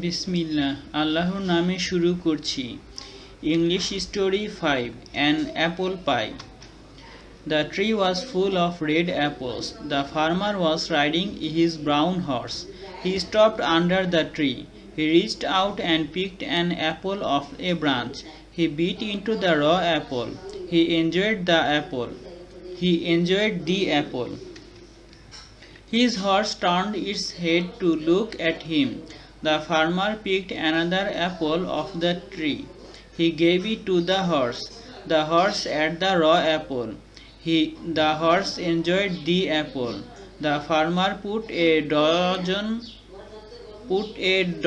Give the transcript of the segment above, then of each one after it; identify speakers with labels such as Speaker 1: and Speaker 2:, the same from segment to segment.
Speaker 1: বিসমিল্লাহ আল্লাহর নামে শুরু করছি। English story 5 An apple pie. The tree was full of red apples. The farmer was riding his brown horse. He stopped under the tree. He reached out and picked an apple off a branch. He bit into the raw apple. He enjoyed the apple. His horse turned its head to look at him. The farmer picked another apple off the tree. He gave it to the horse. The horse ate the raw apple. The horse enjoyed the apple. The farmer put a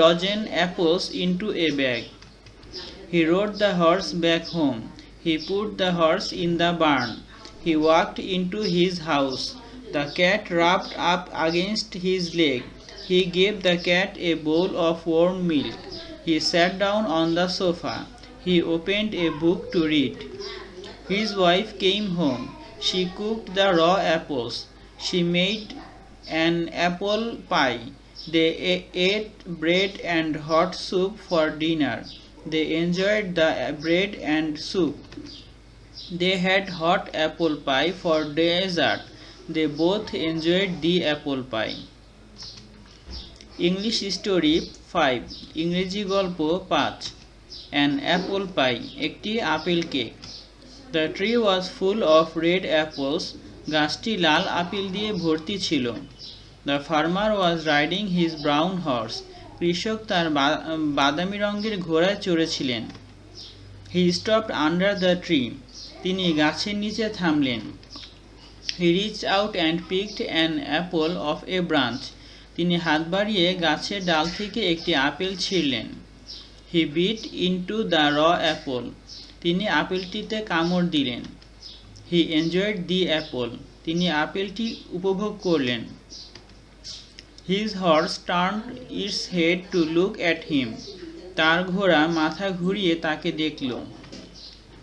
Speaker 1: dozen apples into a bag. He rode the horse back home. He put the horse in the barn. He walked into his house. The cat rubbed up against his leg. He gave the cat a bowl of warm milk. He sat down on the sofa. He opened a book to read. His wife came home. She cooked the raw apples. She made an apple pie. They ate bread and hot soup for dinner. They enjoyed the bread and soup. They had hot apple pie for dessert. They both enjoyed the apple pie. English story 5 ইংরেজি গল্প 5 An apple pie একটি apple cake The tree was full of red apples. গাছটি লাল apple দিয়ে ভর্তি ছিল The farmer was riding his brown horse. কৃষক তার বাদামি রঙের ঘোড়ায় চড়েছিলেন He stopped under the tree. তিনি গাছের নিচে থামলেন He reached out and picked an apple off a branch. তিনি হাত বাড়িয়ে গাছের ডাল থেকে একটি apple ছিঁড়লেন He bit into the raw apple. তিনি আপেলটিতে কামড় দিলেন He enjoyed the apple. তিনি আপেলটি উপভোগ করলেন His horse turned its head to look at him. তার ঘোড়া মাথা ঘুরিয়ে তাকে দেখল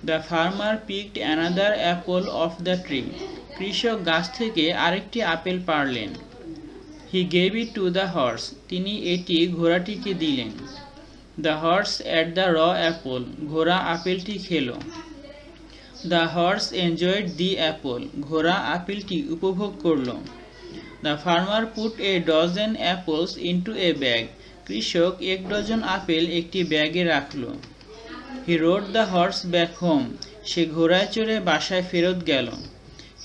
Speaker 1: The farmer picked another apple off the tree. কৃষক গাছ থেকে আরেকটি apple পাড়লেন He gave it to the horse. তিনি এটি ঘোড়াটিকে দিলেন The horse ate the raw apple. ঘোড়া আপেলটি খেল The horse enjoyed the apple. ঘোড়া আপেলটি উপভোগ করল The farmer put a dozen apples into a bag. কৃষক এক ডজন আপেল একটি ব্যাগে রাখল He rode the horse back home. সে ঘোড়ায় চড়ে বাসায় ফেরত গেল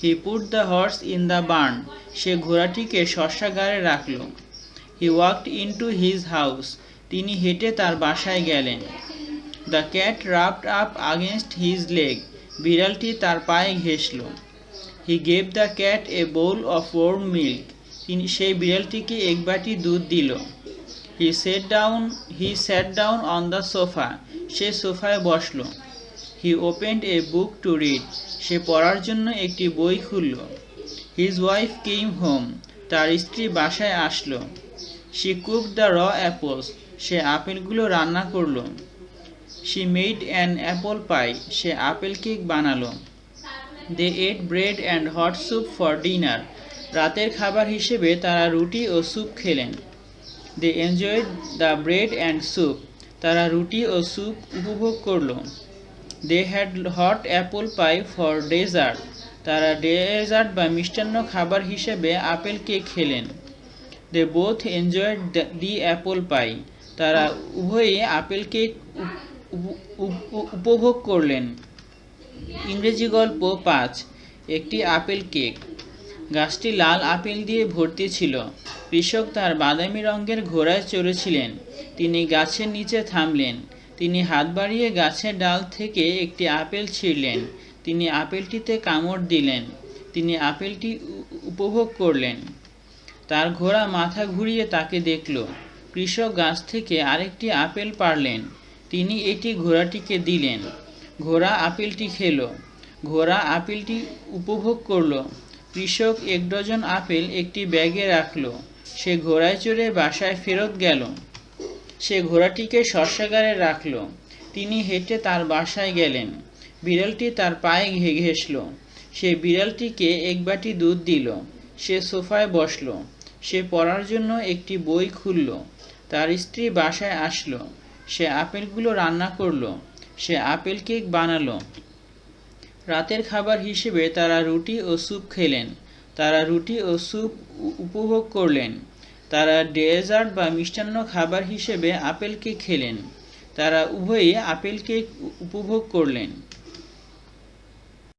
Speaker 1: He put the horse in the barn. সে ঘোড়াটিকে শস্যাগারে রাখল He walked into his house. তিনি হেঁটে তার বাসায় গেলেন The cat rubbed up against his leg. বিড়ালটি তার পায়ে ঘেঁষল He gave the cat a bowl of warm milk. তিনি সেই বিড়ালটিকে এক বাটি দুধ দিল He sat down on the sofa. সে সোফায় বসল He opened a book to read. সে পড়ার জন্য একটি বই খুলল His wife came home. তার স্ত্রী বাসায় আসলো She cooked the raw apples. সে আপেলগুলো রান্না করল She made an apple pie. Say apple cake বানালো They ate bread and hot soup for dinner. রাতের খাবার হিসেবে তারা রুটি ও স্যুপ খেলেন They enjoyed the bread and soup. তারা রুটি ও স্যুপ উপভোগ করল They had hot apple pie for dessert. তারা ডেজার্ট বা মিষ্টান্ন খাবার হিসেবে আপেল কেক খেলেন They both enjoyed the apple pie. তারা উভয়ই আপেল কেক উপভোগ করলেন ইংরেজি গল্প 5 একটি আপেল কেক গাছটি লাল আপেল দিয়ে ভর্তি ছিল কৃষক তার বাদামি রঙের ঘোড়ায় চড়েছিলেন তিনি গাছের নিচে থামলেন তিনি হাত বাড়িয়ে গাছের ডাল থেকে একটি আপেল ছিঁড়লেন তিনি আপেলটিতে কামড় দিলেন তিনি আপেলটি উপভোগ করলেন তার ঘোড়া মাথা ঘুরিয়ে তাকে দেখল কৃষক গাছ থেকে আরেকটি আপেল পাড়লেন তিনি এটি ঘোড়াটিকে দিলেন ঘোড়া আপেলটি খেল ঘোড়া আপেলটি উপভোগ করল কৃষক এক ডজন আপেল একটি ব্যাগে রাখল সে ঘোড়ায় চড়ে বাসায় ফেরত গেল সে ঘোড়াটিকে শস্যাগারে রাখল তিনি হেঁটে তার বাসায় গেলেন বিড়ালটি তার পায়ে ঘেঁষল সে বিড়ালটিকে এক বাটি দুধ দিল সে সোফায় বসল সে পড়ার জন্য একটি বই খুলল তার স্ত্রী বাসায় আসলো, সে আপেলগুলো রান্না করলো, সে আপেল কেক বানালো। রাতের খাবার হিসেবে তারা রুটি ও স্যুপ খেলেন, তারা রুটি ও স্যুপ উপভোগ করলেন। তারা ডেজার্ট বা মিষ্টান্ন খাবার হিসেবে আপেল কেক খেলেন, তারা উভয়ই আপেল কেক উপভোগ করলেন।